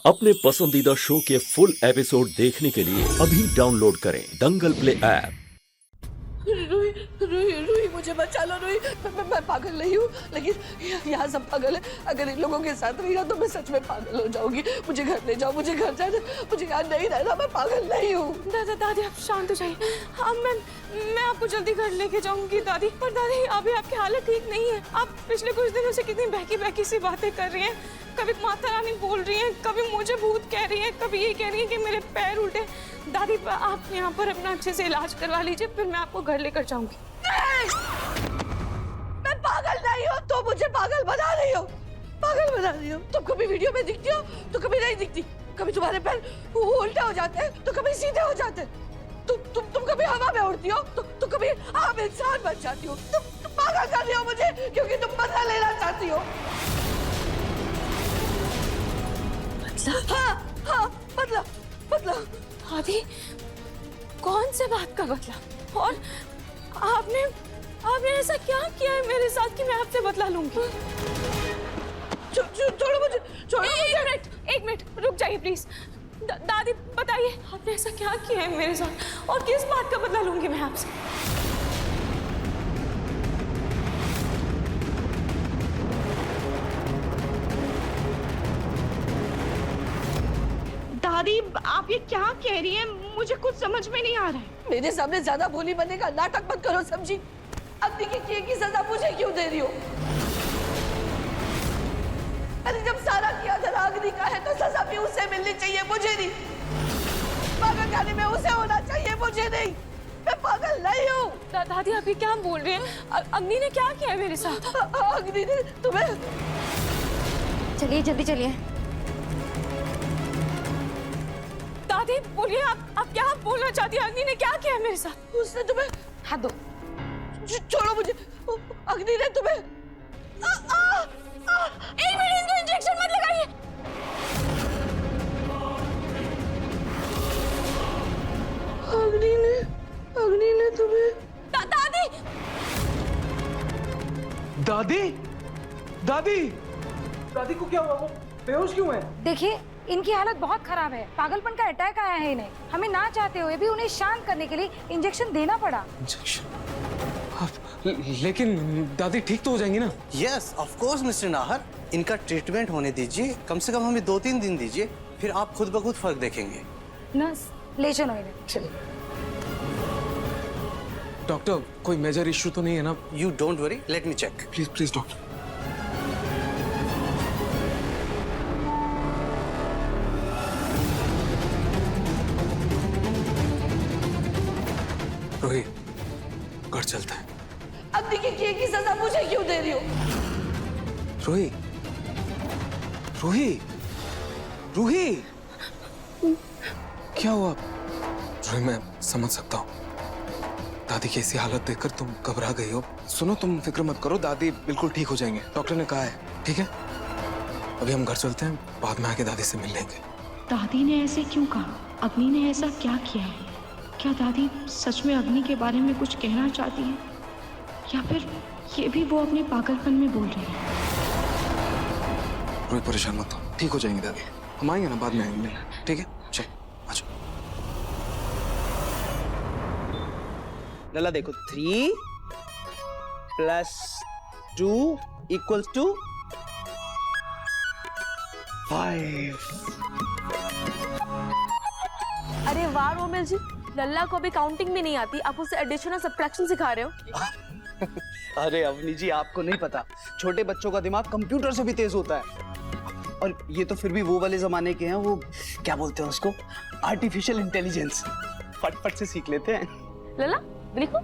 अपने पसंदीदा शो के फुल एपिसोड देखने के लिए अभी डाउनलोड करें दंगल प्ले ऐप। रुई रुई रुई मुझे बचा लो रुई। मैं पागल नहीं हूँ, लेकिन यहाँ सब पागल है। अगर इन लोगों के साथ रही तो मैं सच में पागल हो जाऊंगी। मुझे घर ले जाओ, मुझे घर जाना, मुझे यहाँ नहीं रहना। मैं पागल नहीं हूँ। दादा दादी आप शांत हो जाइए। हाँ मैं आपको जल्दी घर लेके जाऊंगी दादी। पर दादी अभी आपकी हालत ठीक नहीं है। आप पिछले कुछ दिनों से कितनी बहकी बहकी सी बातें कर रही हैं। कभी माता रानी बोल रही हैं, कभी मुझे भूत कह रही हैं, कभी ये कह रही हैं कि मेरे पैर उल्टे। दादी आप यहाँ पर अपना अच्छे से इलाज करवा लीजिए, फिर मैं आपको घर लेकर जाऊंगी। मैं पागल नहीं हूँ, तो मुझे पागल बना रही हो। पागल बना रही हो। तुम कभी वीडियो में दिखती हो तो कभी नहीं दिखती। कभी तुम्हारे पैर उल्टे हो जाते हैं तो कभी सीधे हो जाते हैं। तुम कभी हवा में उड़ती हो तो कभी आम इंसान बन जाती हो। तुम पागल कर रही हो मुझे, क्योंकि तुम बदला लेना चाहती हो। हाँ बदला बदला। दादी कौन से बात का बदला? और आपने ऐसा क्या किया है मेरे साथ कि मैं आपसे बदला लूंगी? छोड़ो मुझे, छोड़ो मुझे। एक मिनट रुक जाइए प्लीज। दादी बताइए आपने ऐसा क्या किया है मेरे साथ और किस बात का बदला लूंगी मैं आपसे? दादी आप ये क्या कह रही हैं? मुझे कुछ समझ में नहीं आ रहा है। मेरे सामने ज्यादा भोली बनने का नाटक मत करो, समझी? अग्नि के किए की सजा मुझे क्यों दे रही हो? अरे जब सारा किया धरा अग्नि का है तो सजा भी उसे मिलनी चाहिए, मुझे नहीं। पागल खाने में उसे होना चाहिए, मुझे नहीं। मैं पागल नहीं हूँ। दादी आप ये क्या बोल रहे हैं? अग्नि ने क्या किया है मेरे साथ? अग्नि ने तुम्हें। चलिए जल्दी चलिए। दादी बोलिए आप क्या बोलना चाहती हैं? अग्नि ने क्या किया है मेरे साथ? उसने तुम्हें। हाथ दो। छोड़ो मुझे। अग्नि ने तुम्हें। एक मिनट, इनको इंजेक्शन मत लगाइए। अग्नि ने तुम्हें। दादी दादी दादी दादी को क्या हुआ? वो बेहोश क्यों है? देखिए इनकी हालत बहुत खराब है। पागलपन का अटैक आया है इन्हें। हमें ना चाहते हुए भी उन्हें शांत करने के लिए इंजेक्शन देना पड़ा। लेकिन दादी ठीक तो हो जाएंगी ना? Yes of course mister Nahar, इनका ट्रीटमेंट होने दीजिए। कम से कम हमें 2-3 दिन दीजिए, फिर आप खुद ब खुद फर्क देखेंगे। नर्स ले चलो इन्हें। चलिए। डॉक्टर कोई मेजर इशू तो नहीं है ना? You don't worry, let me check. Please please doctor. Rohit घर चलता है। अग्नि के किए की सजा मुझे क्यों दे रही हो? रूही रूही रूही क्या हुआ? रूही मैं समझ सकता हूँ, दादी की ऐसी हालत देखकर तुम घबरा गई हो। सुनो तुम फिक्र मत करो, दादी बिल्कुल ठीक हो जाएंगे, डॉक्टर ने कहा है। ठीक है अभी हम घर चलते हैं, बाद में आके दादी से मिल लेंगे। दादी ने ऐसे क्यों कहा? अग्नि ने ऐसा क्या किया है? क्या दादी सच में अग्नि के बारे में कुछ कहना चाहती है, या फिर ये भी वो अपने पागलपन में बोल रही है? रोई परेशान मत हो, ठीक हो जाएंगे दादी। हम आएंगे ना, बाद में आएंगे। ठीक है चल अच्छा। लला देखो 3 + 2 = 5। अरे वाह रोमिल जी, लल्ला को अभी काउंटिंग भी नहीं आती, आप उसे एडिशन और सब्ट्रैक्शन सिखा रहे हो। अरे अवनी जी आपको नहीं पता, छोटे बच्चों का दिमाग कंप्यूटर से भी तेज होता है। और ये तो फिर भी वो वाले जमाने के हैं, वो क्या बोलते हैं उसको, आर्टिफिशियल इंटेलिजेंस। फट से सीख लेते हैं। लल्ला लिखो।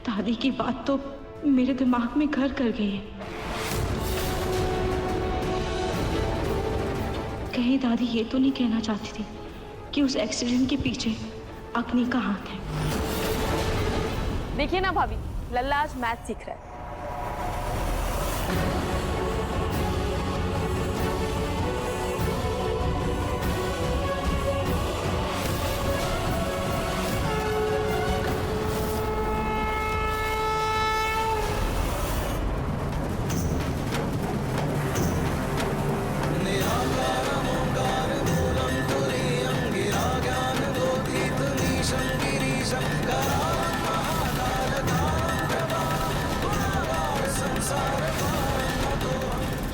दादी की बात तो मेरे दिमाग में घर कर गई है। कहीं दादी ये तो नहीं कहना चाहती थी कि उस एक्सीडेंट के पीछे अग्नि का हाथ है? देखिए ना भाभी, लल्ला आज मैथ सीख रहा है।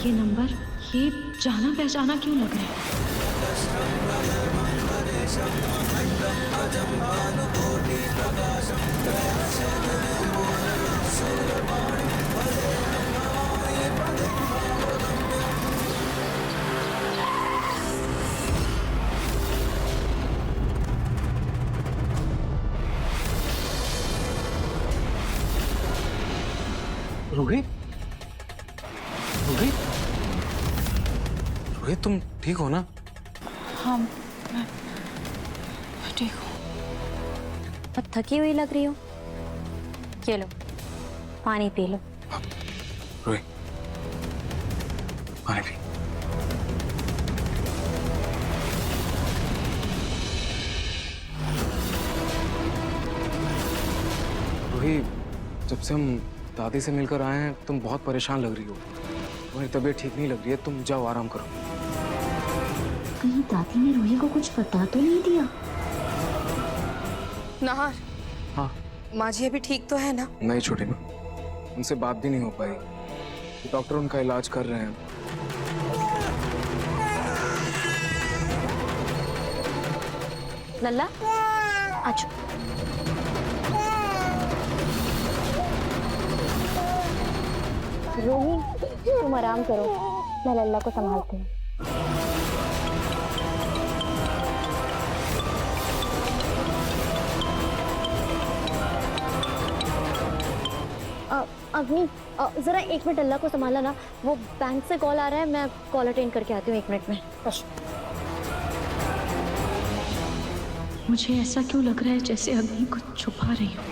ये नंबर, ये जाना पहचाना क्यों लग रहा है? रोहित, रोहित, रोहित, तुम ठीक हो ना? हाँ मैं ठीक हूँ। अब थकी हुई लग रही हो, ये लो पानी पी लो। रोहित, पानी पी। रोहित, जब से हम दादी से मिलकर आए हैं तुम बहुत परेशान लग रही हो। तुम्हारी तबीयत ठीक नहीं लग रही है, तुम जाओ आराम करो। कहीं दादी ने रूही को कुछ बता तो नहीं दिया? नाहर, हाँ माँ जी अभी ठीक तो है ना? नहीं छोटी माँ, उनसे बात भी नहीं हो पाई। डॉक्टर उनका इलाज कर रहे हैं। लल्ला आज रोही, तुम आराम करो, मैं लल्ला को संभालती हूँ। अग्नि, जरा एक मिनट लल्ला को संभाला ना, वो बैंक से कॉल आ रहा है, मैं कॉल अटेंड करके आती हूँ 1 मिनट में। मुझे ऐसा क्यों लग रहा है जैसे अग्नि कुछ छुपा रही हो?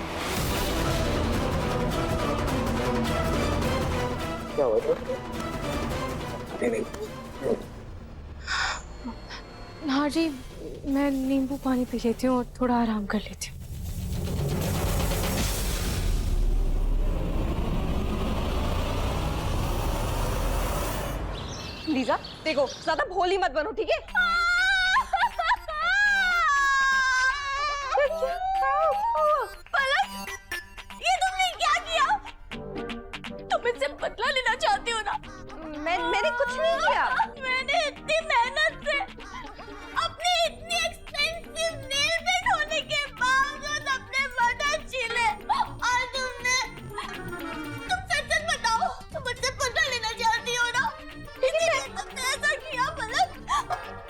क्या हुआ? नहीं। नाहर जी, मैं नींबू पानी पी लेती हूँ और थोड़ा आराम कर लेती हूँ। लीजा देखो, ज्यादा भोली मत बनो, ठीक है? पलक, ये तुमने क्या किया? तुम मुझसे बदला लेना चाहती हो ना? मैंने कुछ नहीं किया। मैंने इतनी मेहनत से अपनी इतनी एक्सपेंसिव नेल पेंट होने के बावजूद अपने मदद छीले और तुम सच बताओ, तुम मुझसे बदला लेना चाहती हो ना? इसलिए तुमने ऐसा किया पलक?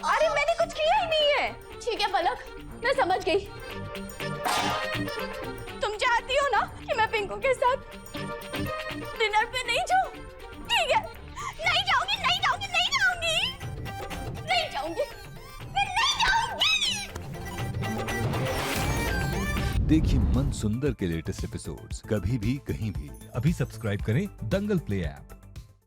अरे मैंने कुछ किया ही नहीं है। ठीक है पलक, मैं समझ गई। तुम चाहती हो ना कि मैं पिंकू के साथ डिनर पे नहीं जाऊं? ठीक है, नहीं जाऊंगी, नहीं जाऊंगी, नहीं जाऊंगी, नहीं जाऊंगी, मैं नहीं जाऊंगी। देखिए मन सुंदर के लेटेस्ट एपिसोड्स कभी भी कहीं भी। अभी सब्सक्राइब करें दंगल प्ले ऐप।